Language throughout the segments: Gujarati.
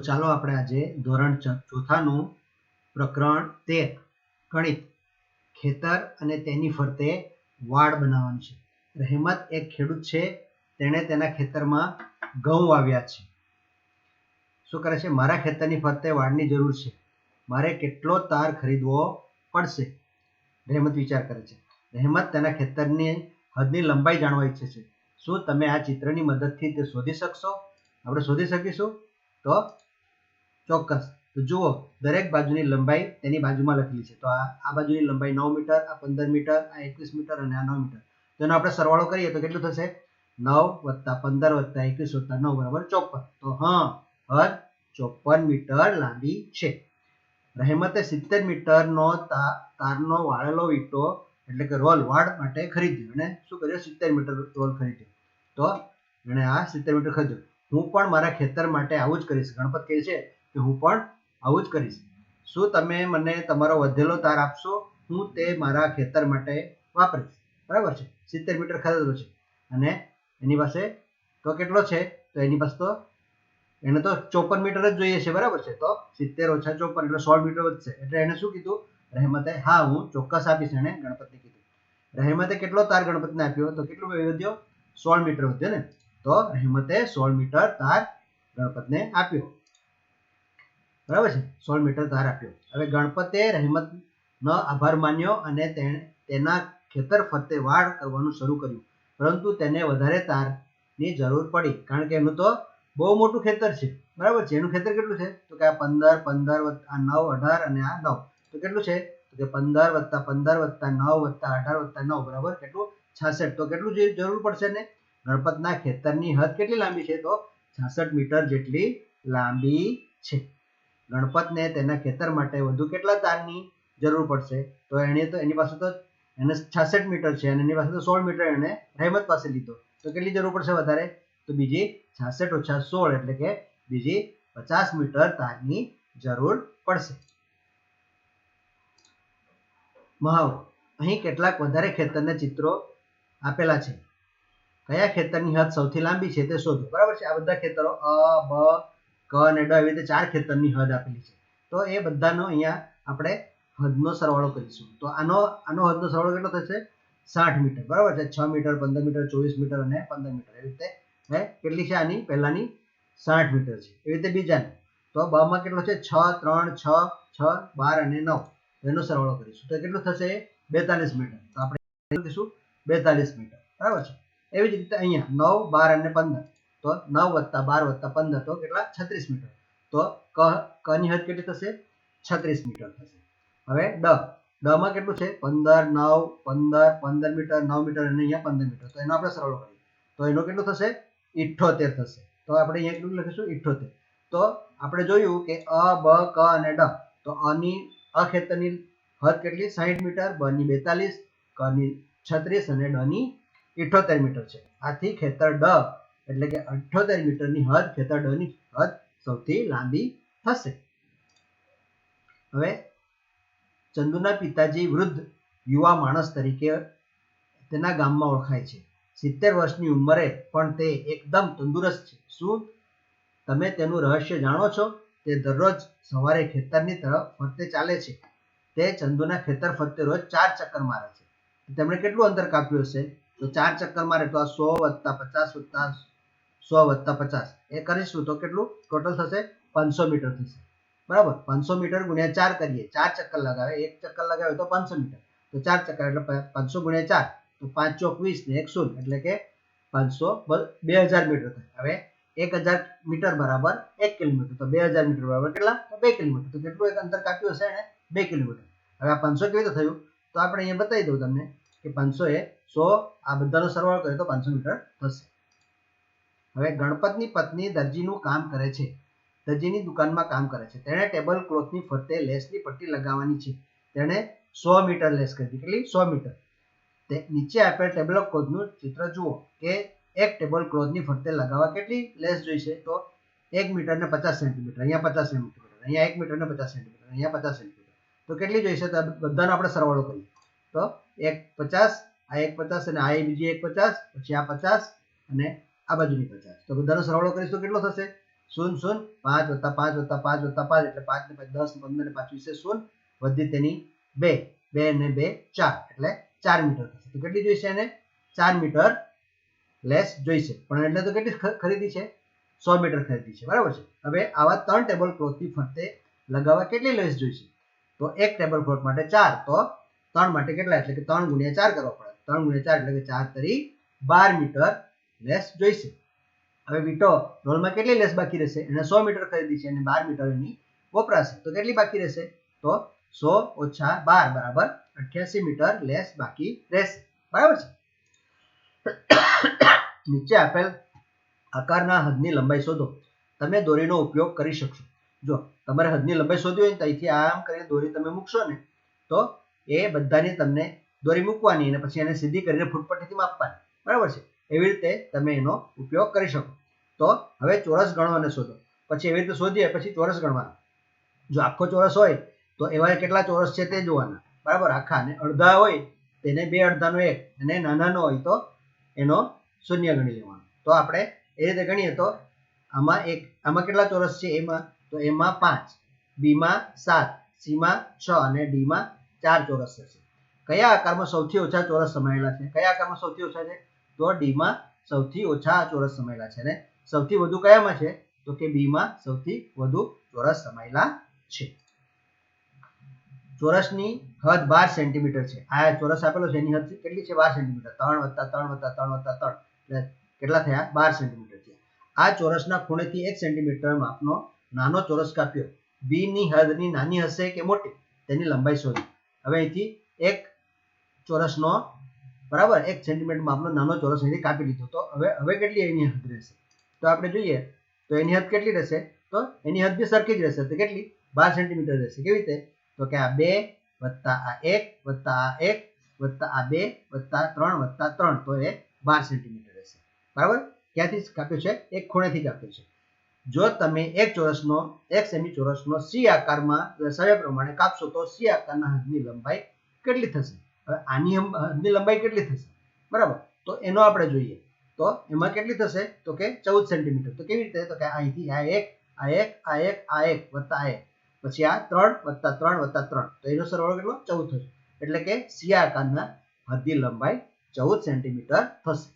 ચાલો આપણે આજે ધોરણ ચોથાનું પ્રકરણ 13 ગણિત ખેતર અને તેની ફરતે વાડ બનાવવાનું છે. રહેમત એક ખેડૂત છે. તેણે તેના ખેતરમાં ઘઉં વાવ્યા છે. શું કરે છે? મારા ખેતરની ફરતે વાડની જરૂર છે. મારે કેટલો તાર ખરીદવો પડશે? રહેમત વિચાર કરે છે. રહેમત તેના ખેતરની હદની લંબાઈ જાણવા ઈચ્છે છે. શું તમે આ ચિત્રની મદદથી તે શોધી શકશો? આપણે શોધી શકીશું? તો ચોક્કસ. તો જુઓ, દરેક બાજુની લંબાઈ તેની બાજુમાં લખેલી છે. તો આ બાજુની લંબાઈ 9 મીટર, આ 15 મીટર, આ 21 મીટર અને આ 9 મીટર. તો એનો આપણે સરવાળો કરીએ તો કેટલું થશે? 9 + 15 + 21 + 9 = 54. તો હા, હદ 54 મીટર લાંબી છે. રહેમતે 70 મીટરનો તારનો વાળેલો વીંટો એટલે કે રોલ વાડ માટે ખરીદ્યો. અને શું કર્યો? 70 મીટર રોલ ખરીદ્યો. તો એણે આ 70 મીટર ખરીદ્યો. હું પણ મારા ખેતર માટે આવું જ કરીશ. ગણપત કહે છે કે હું પણ આવું જ કરીશ. શું તમે મને તમારો વધેલો તાર આપશો? હું તે મારા ખેતર માટે વાપરીશ. બરાબર છે. 70 મીટર ખરીદેલો છે અને એની પાસે તો કેટલો છે? તો એની પાસે તો એને તો 54 મીટર જ જોઈએ છે. બરાબર છે. તો 70 - 54 એટલે 16 મીટર વધશે. એટલે એને શું કીધું? રહેમતે હા, હું ચોક્કસ આપીશ. એને ગણપતને કીધું. રહેમતે કેટલો તાર ગણપતને આપ્યો? તો કેટલું વધ્યો? 16 મીટર વધ્યો ને. તો રહેમતે 16 મીટર તાર ગણપતને આપ્યો. બરાબર છે. 16 મીટર તાર આપ્યો. હવે ગણપતે રહેમતનો આભાર માન્યો અને તેના ખેતર ફરતે વાડ કરવાનું શરૂ કર્યું. પરંતુ તેને વધારે તારની જરૂર પડી, કારણ કે એનું તો બહુ મોટું ખેતર છે. બરાબર છે. એનું ખેતર કેટલું છે? તો કે આ 15 15 આ 9 18 અને આ 9. તો કેટલું છે? તો કે 15 + 15 + 9 + 18 + 9 બરાબર કેટલું? 66. તો કેટલું જરૂર પડશે ને? ગણપતના ખેતરની હદ કેટલી લાંબી છે? તો 66 મીટર જેટલી લાંબી છે. ગણપતને તેના ખેતર માટે વધુ કેટલા તારની જરૂર પડશે? તો એની પાસે તો એને 66 મીટર છે અને એની પાસે તો 16 મીટર એને રહેમત પાસે લીધો. તો કેટલી જરૂર પડશે વધારે? તો બીજી 66 - 16 એટલે કે બીજી 50 મીટર તારની જરૂર પડશે. મહાવરો. અહીં કેટલાક વધારે ખેતરના ચિત્રો આપેલા છે. કયા ખેતરની હદ સૌથી લાંબી છે તે શોધો. બરાબર છે. આ બધા ખેતરો અ, બ, ક અને ડ એવી રીતે 4 ખેતરની હદ આપેલી છે. તો એ બધાનો અહીંયા આપણે હદનો સરવાળો કરીશું. તો આનો હદનો સરવાળો કેટલો થશે? 60 મીટર. બરાબર છે. 6 મીટર, 15 મીટર, 24 મીટર અને 15 મીટર. એવી રીતે કેટલી છે આની? પહેલાની 60 મીટર છે. એવી રીતે બીજાની. તો બ માં કેટલો છે? 6 3 6 6 12 અને 9. એનો સરવાળો કરીશું તો કેટલું થશે? 42 મીટર. તો આપણે લખીશું 42 મીટર. બરાબર છે. એવી જ રીતે અહીંયા 9 12 અને 15. તો 9 + 12 + 15 તો કેટલા? 36 મીટર. તો ક ની હદ કેટલી થશે? 36 મીટર થશે. હવે ડ માં કેટલું છે? 15 9 15 15 મીટર, 9 મીટર અને અહીંયા 15 મીટર. તો એનો આપણે સરવાળો કરીએ તો એનો કેટલું થશે? 78 થશે. તો આપણે અહીંયા કેટલું લખીશું? 78. તો આપણે જોયું કે અ, બ, ક અને ડ. તો અ ખેતરની હદ કેટલી? 60 મીટર, બ ની 42, ક ની 36 અને ડ ની 78 મીટર છે. આથી ખેતર ડ એટલે કે 78 મીટરની હદ ખેતર ડ ની હદ સૌથી લાંબી થશે. હવે ચંદુના પિતાજી વૃદ્ધ યુવા માણસ તરીકે તેના ગામમાં ઓળખાય છે. 70 વર્ષની ઉંમરે પણ તે એકદમ તંદુરસ્ત છે. શું તમે તેનું રહસ્ય જાણો છો? તે દરરોજ સવારે ખેતરની તરફ ફરતે ચાલે છે. તે ચંદુના ખેતર ફરતે રોજ 4 ચક્કર મારે છે. તેમણે કેટલું અંતર કાપ્યું હશે? તો 4 ચક્કર મારે તો આ 100 + 50 + 100 + 50 એ કરીશું તો કેટલું ટોટલ થશે? 500 મીટર થશે. બરાબર. 500 મીટર ગુણ્યા 4 કરીએ. 4 ચક્કર લગાવે, 1 ચક્કર લગાવે તો 500 મીટર. તો 4 ચક્કર એટલે 500 ગુણ્યા 4 તો 5 ચોક 20 ને 1 0 એટલે કે 500 2000 મીટર થાય. હવે 1000 મીટર બરાબર 1 કિલોમીટર. તો 2000 મીટર બરાબર કેટલા? તો 2 કિલોમીટર. તો કેટલું એક અંતર કાપ્યું હશે એને? 2 કિલોમીટર. હવે આ 500 કેવી રીતે થયું? તો આપણે અહીંયા બતાવી દઉં તમને કે 500 એ 100 આ બધાનો સરવાળો કરીએ તો 500 મીટર થશે. હવે ગણપતની પત્ની દરજીનું કામ કરે છે. દરજીની દુકાનમાં કામ કરે છે. તેણે ટેબલ ક્લોથની ફરતે લેસની પટ્ટી લગાવવાની છે. તેણે 100 મીટર લેસ કરી દીધી. કેટલી? 100 મીટર. તે નીચે આપેલ ટેબલ ક્લોથનું ચિત્ર જુઓ કે એક ટેબલ ક્લોથની ફરતે લગાવવા કેટલી લેસ જોઈશે? તો 1 મીટર ને 50 સેન્ટીમીટર. અહીંયા 50 સેન્ટીમીટર. અહીંયા 1 મીટર ને 50 સેન્ટીમીટર. અહીંયા 50 સેન્ટીમીટર. તો કેટલી જોઈશે? તો બધાનો આપણે સરવાળો કરીએ. તો 1 50, આ 1 50 અને આ બીજી 1 50, પછી આ 50 અને આ બાજુની 50. તો બધાનો સરવાળો કરીશું તો કેટલો થશે? શૂન્ય શૂન્ય 5 + 5 + 5 + 5 એટલે 5 ને 5 10 ને 15 ને 5 20 શૂન્ય વધી તેની 2 2 ને 2 4 એટલે 4 મીટર થશે. તો કેટલી જોઈશે એને 4 મીટર લેસ જોઈશે. પણ એટલે તો કેટલી ખરીદી છે 100 મીટર ખરીદી છે, બરાબર છે. હવે આવા 3 ટેબલ ક્લોથની ફરતે લગાવવા કેટલી લેસ જોઈશે? તો એક ટેબલ ક્લોથ માટે 4, તો 3 માટે કેટલા એટલે કે 3 × 4 કરવા પડે. 3 × 4 એટલે કે 4 તરી 12 મીટર લેસ જોઈશે. હવે વીટો રોલમાં કેટલી લેસ બાકી રહેશે? એને 100 મીટર ખરીદી છે અને 12 મીટર એની વપરાશે. તો કેટલી બાકી રહેશે? તો 100 - 12 = 88 મીટર લેસ બાકી રહેશે, બરાબર છે. નીચે આપેલ આકારના હદની લંબાઈ શોધો. તમે દોરીનો ઉપયોગ કરી શકશો. જો તમારે હદની લંબાઈ શોધવી હોય તો અહીંથી આમ કરીને દોરી તમે મૂકશો ને તો એ બધાની તમને દોરી મૂકવાની અને પછી એને સીધી કરીને ફૂટપટ્ટીથી માપવાની, બરાબર છે. એવી રીતે તમે એનો ઉપયોગ કરી શકો. તો હવે ચોરસ ગણો અને શોધો. પછી એવી રીતે શોધીએ પછી ચોરસ ગણવાના. જો આખો ચોરસ હોય તો એવા કેટલા ચોરસ છે તે જોવાના, બરાબર. આખા અને અડધા હોય તેને 2 અડધાનો 1 અને નાનાનો હોય તો એનો 0 ગણી લેવાનો. તો આપણે એ રીતે ગણીએ તો આમાં કેટલા ચોરસ છે? એમાં 5, બીમાં 7, સીમાં 6 અને ડીમાં 4 ચોરસ થશે. કયા આકારમાં સૌથી ઓછા ચોરસ સમાયેલા છે? કયા આકારમાં સૌથી ઓછા છે? તો ડીમાં સૌથી ઓછા ચોરસ સમાયેલા છે. અને સૌથી વધુ કયામાં છે? તો કે બીમાં સૌથી વધુ ચોરસ સમાયેલા છે. ચોરસની હદ 12 સેન્ટીમીટર છે. આ ચોરસ આપેલો છે એની હદ કેટલી છે? 12 સેન્ટીમીટર. 3 + 3 + 3 + 3 એટલે કેટલા થયા? 12 સેન્ટીમીટર થયા. આ ચોરસના ખૂણેથી 1 સેન્ટીમીટર માપનો નાનો ચોરસ કાપ્યો. બી ની હદની નાની હશે કે મોટી? તેની લંબાઈ શોધો. હવે અહીંથી એક ચોરસનો બરાબર 1 સેન્ટીમીટર માપનો નાનો ચોરસ અહીંથી કાપી લીધો. તો હવે કેટલી એની હદ રહેશે? તો આપણે જોઈએ તો એની હદ કેટલી રહેશે? તો એની હદ બી સરખી જ રહેશે. તો કેટલી? 12 સેન્ટીમીટર રહેશે. કેવી રીતે? તો કે આ 2 + આ 1 + આ 1 + આ 2 + 3 + 3 તો એ 12 સેન્ટીમીટર રહેશે, બરાબર. ક્યાંથી કાપ્યું છે? એક ખૂણેથી કાપ્યું છે. જો તમે એક સેમી ચોરસનો સી આકારમાં દર્શાવ્યા પ્રમાણે કાપશો તો સી આકારના હદની લંબાઈ કેટલી થશે? હવે આની હદની લંબાઈ કેટલી થશે? બરાબર. તો એનો આપણે જોઈએ તો એમાં કેટલી થશે? તો કે 14 સેન્ટીમીટર. તો કેવી રીતે? તો કે અહીંથી આ 1 આ 1 આ 1 આ 1 + આ 1 પછી આ 3 + 3 + 3 તો એનો સરવાળો કેટલો? 14 થશે. એટલે કે સી આકારના હદની લંબાઈ 14 સેન્ટીમીટર થશે.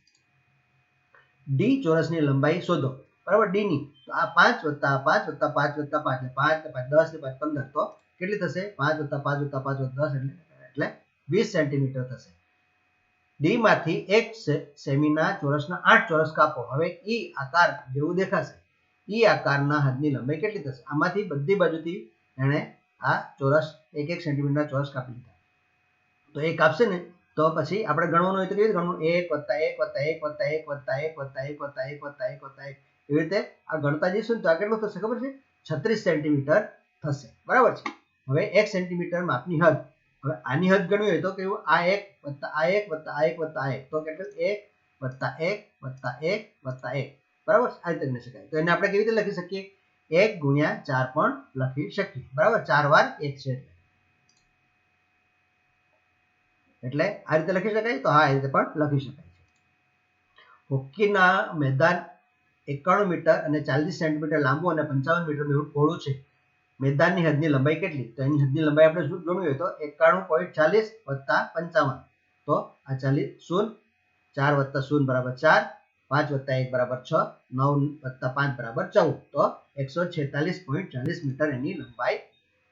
ડી ચોરસની લંબાઈ શોધો, બરાબર. ડી ની તો આ 5 + 5 + 5 + 5 એટલે 5 ને 5 10 ને 5 15 તો કેટલી થશે? 5 + 5 + 5 + 10 એટલે 20 સેન્ટીમીટર થશે. ડી માંથી 1 સેમીના ચોરસના 8 ચોરસ કાપો. હવે ઈ આકાર જેવું દેખાશે. ઈ આકારના હદની લંબાઈ કેટલી થશે? આમાંથી બધી બાજુથી એને આ ચોરસ 1 સેન્ટીમીટરના ચોરસ કાપી લીધા. તો એ કાપશે ને તો પછી આપણે ગણવાનું હોય તો કેવી રીતે ગણવાનું? 1 + 1 + 1 + 1 + 1 + 1 + 1 + 1 + 1 એવી રીતે આ ગણતા જઈશું ને તો આ કેટલું થશે ખબર છે? 36 સેન્ટીમીટર થશે, બરાબર છે. હવે 1 સેન્ટીમીટર માપની હદ. હવે આની હદ ગણવી હોય તો કેવું? આ 1 + આ 1 + આ 1 + આ 1 તો કેટલું? 1 + 1 + 1 + 1, બરાબર. આ રીતે ગણી શકાય. તો એને આપણે કેવી રીતે લખી શકીએ? 1 × 4 પણ લખી શકીએ, બરાબર. 4 વાર 1 છે એટલે આ રીતે લખી શકાય. તો હા, આ રીતે પણ લખી શકાય છે. હોકીના મેદાન 91 મીટર અને 40 સેન્ટીમીટર લાંબુ અને 55 મીટર પહોળું છે. મેદાનની હદની લંબાઈ કેટલી? તો એની હદની લંબાઈ આપણે શું ગણવી હોય તો 91.40 + 55 તો આ 40 0 4 + 0 = 4 5 + 1 = 6 9 + 5 = 14 તો 146.40 મીટર એની લંબાઈ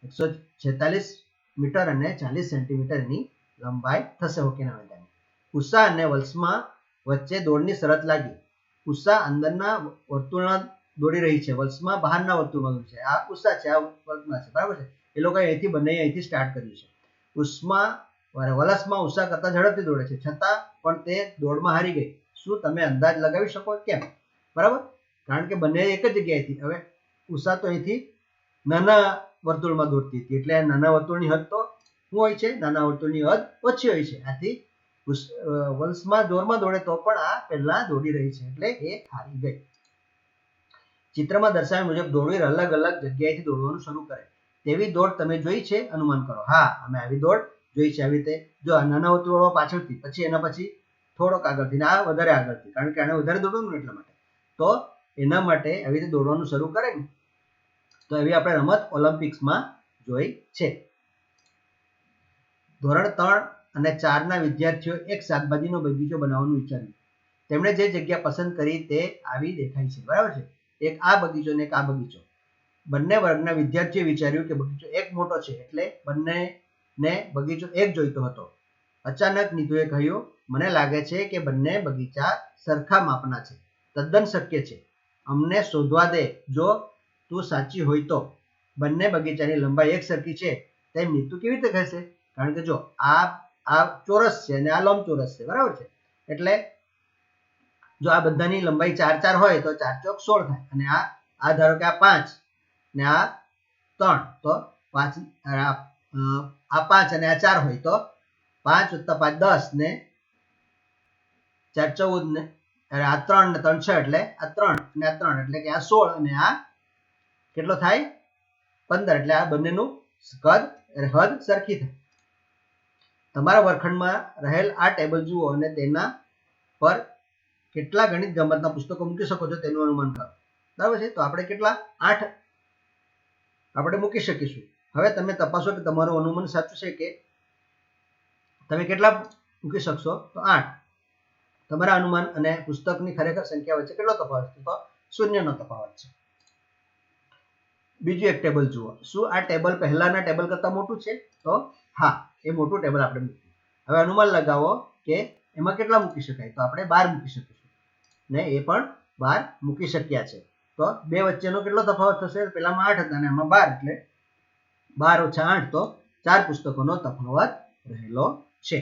146 મીટર અને 40 સેન્ટીમીટર એની લંબાઈ થશે હોકીના મેદાનની. ઉષા અને વલ્સમાં વચ્ચે દોડની શરત લાગી. ઉષા અંદરના વર્તુળમાં દોડી રહી છે, વલ્સમાં બહારના વર્તુળમાં દોડી છે. આ ઉષા છે, આ વલ્સમાં છે, બરાબર છે. એ લોકો અહીંથી સ્ટાર્ટ કર્યું છે. વલ્સમાં ઉષા કરતા ઝડપથી દોડે છે, છતાં પણ તે દોડમાં હારી ગઈ. શું તમે અંદાજ લગાવી શકો કેમ? બરાબર. કારણ કે બંને એક જ જગ્યાએથી. હવે ઉષા તો અહીંથી નાના વર્તુળમાં દોડતી હતી એટલે નાના વર્તુળની હદ તો શું હોય છે? નાના વર્તુળની હદ ઓછી હોય છે. આથી વલ્સમાં જોરમાં દોડે તો પણ આ પહેલા દોડી રહી છે એટલે એ હારી ગઈ. ચિત્રમાં દર્શાવ્યા મુજબ દોડવીર અલગ અલગ જગ્યાએથી દોડવાનું શરૂ કરે તેવી દોડ તમે જોઈ છે? અનુમાન કરો. હા, અમે આવી દોડ જોઈ છે. આવી રીતે જો આ નાના વર્તુળો પાછળથી, પછી એના પછી થોડોક આગળથી, આ વધારે આગળથી, કારણ કે આને વધારે દોડવાનું એટલા માટે. તો એના માટે આવી રીતે દોડવાનું શરૂ કરે ને તો એવી આપણે રમત ઓલિમ્પિક્સમાં જોઈ છે. ધોરણ 3 અને 4 ના વિદ્યાર્થીઓ એક શાકભાજીનો બગીચો બનાવવાનું વિચાર્યું. તેમણે જે જગ્યા પસંદ કરી તે આવી દેખાય છે, બરાબર છે. એક આ બગીચો ને એક આ બગીચો. બંને વર્ગના વિદ્યાર્થીઓએ વિચાર્યું કે બગીચો એક મોટો છે એટલે બંનેને બગીચો એક જોઈતો હતો. અચાનક નીતુએ કહ્યું, મને લાગે છે કે બંને બગીચા સરખા માપના છે. તદ્દન શક્ય છે. અમને શોધવા દે. જો તું સાચી હોય તો બંને બગીચાની લંબાઈ એક સરખી છે તેમ નીતુ કેવી રીતે કહેશે? કારણ કે જો આ ચોરસ છે અને આ લંબચોરસ છે, બરાબર છે. એટલે જો આ બધાની લંબાઈ 4 4 હોય તો 4 ચોક 16 થાય અને આ ધારો કે આ 5 ને આ 3 તો 5 આ 5 અને આ 4 હોય તો 5 + 5 10 ને 4 14 ને આ 3 ને 3 6 એટલે આ 3 અને આ 3 એટલે કે આ 16 અને આ કેટલો થાય 15 એટલે આ બંનેનું કદ હદ સરખી થાય. તમારા વર્ગખંડમાં રહેલ આ ટેબલ જુઓ અને તેના પર કેટલા ગણિત ગમતના પુસ્તકો મૂકી શકો છો તેનું અનુમાન કરો. બરાબર છે. તો આપણે કેટલા 8 આપણે મૂકી શકીશું. હવે તમે તપાસો કે તમારું અનુમાન સાચું છે કે તમે કેટલા મૂકી શકશો. તો 8. તમારા અનુમાન અને પુસ્તકની ખરેખર સંખ્યા વચ્ચે કેટલો તફાવત છે? તો 0 નો તફાવત છે. બીજું એક ટેબલ જુઓ. શું આ ટેબલ પહેલાના ટેબલ કરતા મોટું છે? તો હા, એ મોટું ટેબલ આપણે મૂક્યું. હવે અનુમાન લગાવો કે એમાં કેટલા મૂકી શકાય? તો આપણે 12 મૂકી શકીશું ને એ પણ 12 મૂકી શક્યા છે. તો બે વચ્ચેનો કેટલો તફાવત થશે? પેલામાં 8 હતા અને આમાં 12 એટલે 12 - 8 તો 4 પુસ્તકોનો તફાવત રહેલો છે.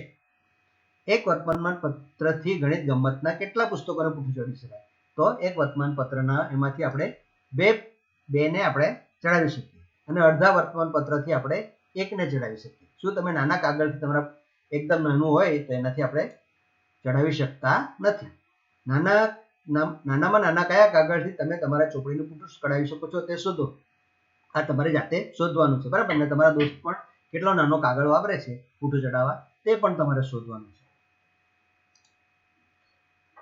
એક વર્તમાન પત્રથી ગણિત ગમતના કેટલા પુસ્તકોને પૂઠું ચડાવી શકાય? તો એક વર્તમાન પત્રના એમાંથી આપણે બે ને આપણે ચડાવી શકીએ અને અડધા વર્તમાન પત્રથી આપણે એકને ચડાવી શકીએ. શું તમે નાના કાગળથી તમારા એકદમ નાનું હોય તો એનાથી આપણે ચડાવી શકતા નથી. નાનામાં નાના કયા કાગળથી તમે તમારા ચોપડીનું પૂઠું ચડાવી શકો છો તે શોધો. આ તમારે જાતે શોધવાનું છે, બરાબર ને? તમારા દોસ્ત પણ કેટલો નાનો કાગળ વાપરે છે પૂઠું ચડાવવા તે પણ તમારે શોધવાનું છે.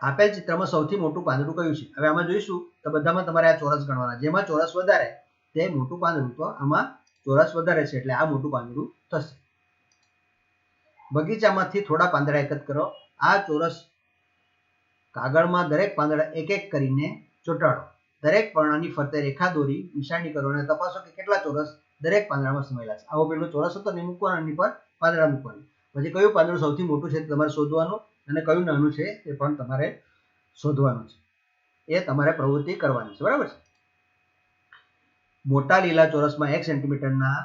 આપેલ ચિત્રમાં સૌથી મોટું પાંદડું કયું છે? હવે આમાં જોઈશું તો બધામાં તમારે આ ચોરસ ગણવાના. જેમાં ચોરસ વધારે તે મોટું પાંદડું. તો આમાં ચોરસ વધારે છે એટલે આ મોટું પાંદડું થશે. બગીચામાંથી થોડા પાંદડા એકત્ર કરો. આ ચોરસ કાગળમાં દરેક પાંદડા એક એક કરીને ચોંટાડો. દરેક પર્ણની ફરતે રેખા દોરી નિશાની કરો અને તપાસો કે કેટલા ચોરસ દરેક પાંદડામાં સમાયેલા છે. આવો પેલો ચોરસ હતો ને મૂકવાનો, એની પર પાંદડા મૂકવાનું. પછી કયું પાંદડું સૌથી મોટું છે તમારે શોધવાનું અને કયું નાનું છે એ પણ તમારે શોધવાનું છે. એ તમારે પ્રવૃત્તિ કરવાની છે, બરાબર છે. મોટા લીલા ચોરસમાં 1 સેન્ટીમીટરના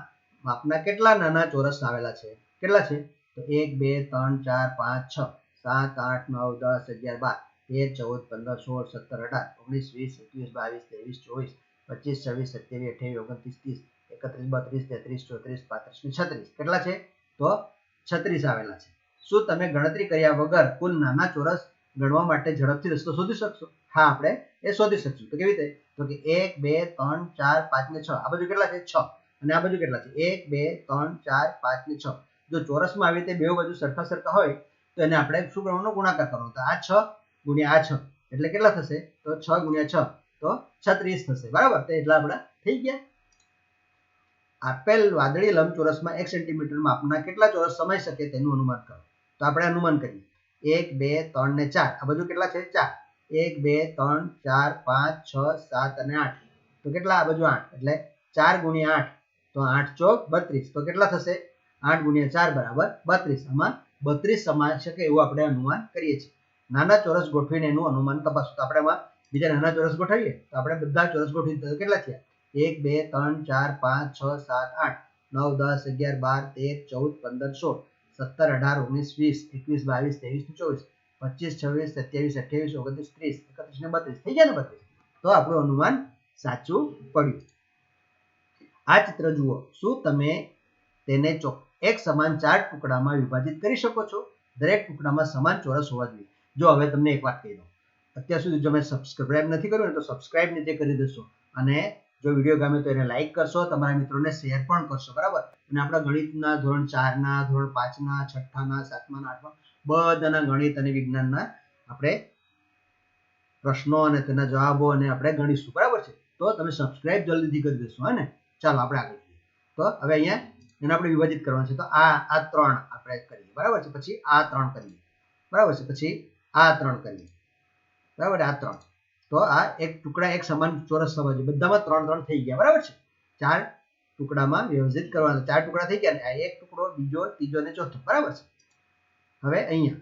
માપના કેટલા નાના ચોરસ આવેલા છે? કેટલા છે? તો 1 2 3 4 5 6 7 8 9 10 11 12 13 14 15 16 17 18 19 20 21 23 24 27 28 29 30 31 32 33 34 35 36 કેટલા છે? તો 36 આવેલા છે. શું તમે ગણતરી કર્યા વગર કુલ નાના ચોરસ ગણવા માટે ઝડપથી રસ્તો શોધી શકશો? હા, આપણે એ શોધી શકશું. તો કેવી રીતે? તો કે 1 2 3 4 5 ને 6 આ બાજુ કેટલા છે? 6 અને આ બાજુ કેટલા છે? 1 2 3 4 5 ને 6. જો ચોરસમાં આવી રીતે બે બાજુ સરખા સરખા હોય તો એને આપણે શું કરવાનો? ગુણાકાર કરવાનો. તો આ 6 ગુણ્યા આ 6 એટલે કેટલા થશે? તો 6 ગુણ્યા 6 તો 36 થશે, બરાબર? તો એટલા આપણા થઈ ગયા. આપેલ વાદળી લંબચોરસમાં 1 સેન્ટીમીટર માપના કેટલા ચોરસ સમાઈ શકે તેનું અનુમાન કરો. તો આપણે અનુમાન કરીએ. 1 2 3 ને 4 આ બાજુ કેટલા છે? 4. 1 2 3 4 5 6 7 અને 8 તો કેટલા? આ બાજુ 8 એટલે 4 ગુણ્યા 8 તો 8 ચોક 32 તો કેટલા થશે? 8 ગુણ્યા 4 બરાબર 32. આમાં 32 સમાઈ શકે એવું આપણે અનુમાન કરીએ છીએ. નાના ચોરસ ગોઠવીને એનું અનુમાન તપાસો. તો આપણે આમાં બીજા નાના ચોરસ ગોઠવીએ તો આપણે બધા ચોરસ ગોઠવીએ કેટલા થયા? 1 2 3 4 5 6 7 8 9 10 11 12 13 14 15 16 17 18 19 20 21 22 23 24 25 26 27 28 29 30 31 ને 32 થઈ ગયા ને? 32. તો આપણું અનુમાન સાચું પડ્યું. આ ચિત્ર જુઓ. શું તમે તેને એક સમાન 4 ટુકડામાં વિભાજિત કરી શકો છો? દરેક ટુકડામાં સમાન ચોરસ હોવા જોઈએ. જો હવે તમને એક વાત કહી દઉં. અત્યાર સુધી જો મેં સબસ્ક્રાઇબ નથી કર્યું ને તો સબસ્ક્રાઇબ નીચે કરી દેશો અને જો વિડીયો ગમે તો એને લાઈક કરશો, તમારા મિત્રોને શેર પણ કરશો, બરાબર? અને આપણા ગણિતના ધોરણ 4ના, ધોરણ 5ના, 6ના, 7મા, 8મા બધાના ગણિત અને વિજ્ઞાનના આપણે પ્રશ્નો અને તેના જવાબો અને આપણે ગણીશું, બરાબર છે. તો તમે સબસ્ક્રાઇબ જલ્દીથી કરી દેશો, હા ને. ચાલો આપણે આગળ જોઈએ. તો હવે અહીંયા એને આપણે વિભાજિત કરવાનું છે. તો આ 3 આપણે કરીએ, બરાબર છે. પછી આ 3 કરીએ, બરાબર છે. પછી આ 3 કરીએ, બરાબર. આ 3. તો આ એક ટુકડા એક સમાન ચોરસ થવા જોઈએ. બધામાં 3 થઈ ગયા, બરાબર છે. 4 ટુકડામાં વિભાજિત કરવાના. 4 ટુકડા થઈ ગયા ને આ એક ટુકડો, બીજો, ત્રીજો અને ચોથો, બરાબર છે. હવે અહીંયા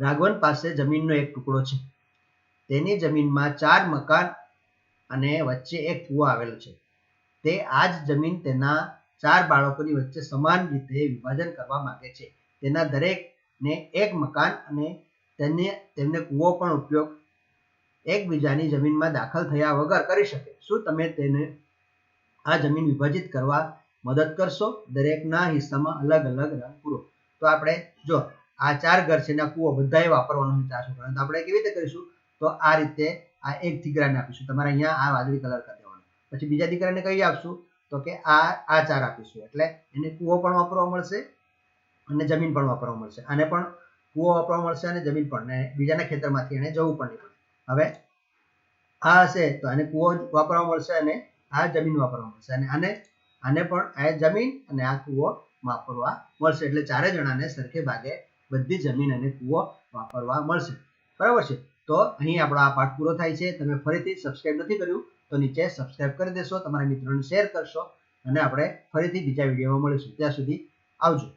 રાઘવન પાસે જમીનનો એક ટુકડો છે. તેની જમીનમાં 4 મકાન અને વચ્ચે એક કૂવો આવેલો છે. તે આ જ જમીન તેના 4 બાળકોની વચ્ચે સમાન રીતે વિભાજન કરવા માંગે છે. તેના દરેકને એક મકાન અને તેમને કૂવો પણ ઉપયોગ એકબીજાની જમીનમાં દાખલ થયા વગર કરી શકે. શું તમે તેને આ જમીન વિભાજિત કરવા મદદ કરશો? દરેકના હિસ્સામાં અલગ અલગ રંગ પૂરો. તો આપણે જો આ 4 ઘર છે ને આ કૂવો બધાએ વાપરવાનો છે 4 છોકરાને. તો આપણે કેવી રીતે કરીશું? તો આ રીતે આ એક દીકરાને આપીશું. તમારે અહીંયા આ વાદળી કલર કરી દેવાનો. પછી બીજા દીકરાને કઈ આપશું? તો કે આ 4 આપીશું. એટલે એને કૂવો પણ વાપરવા મળશે અને જમીન પણ વાપરવા મળશે. આને પણ કૂવો વાપરવા મળશે અને જમીન પણ. ને બીજાના ખેતરમાંથી એને જવું પણ નહીં પડે. હવે આ હશે તો આને કૂવો વાપરવા મળશે અને આ જમીન વાપરવા મળશે. અને આને પણ આ જમીન અને આ કૂવો વાપરવા મળશે. એટલે 4 જણાને સરખે ભાગે બધી જમીન અને કૂવો વાપરવા મળશે, બરાબર છે. તો અહીં આપણો આ પાઠ પૂરો થાય છે. તમે ફરીથી સબસ્ક્રાઇબ નથી કર્યું તો નીચે સબસ્ક્રાઇબ કરી દેશો, તમારા મિત્રોને શેર કરશો અને આપણે ફરીથી બીજા વિડીયોમાં મળીશું. ત્યાં સુધી આવજો.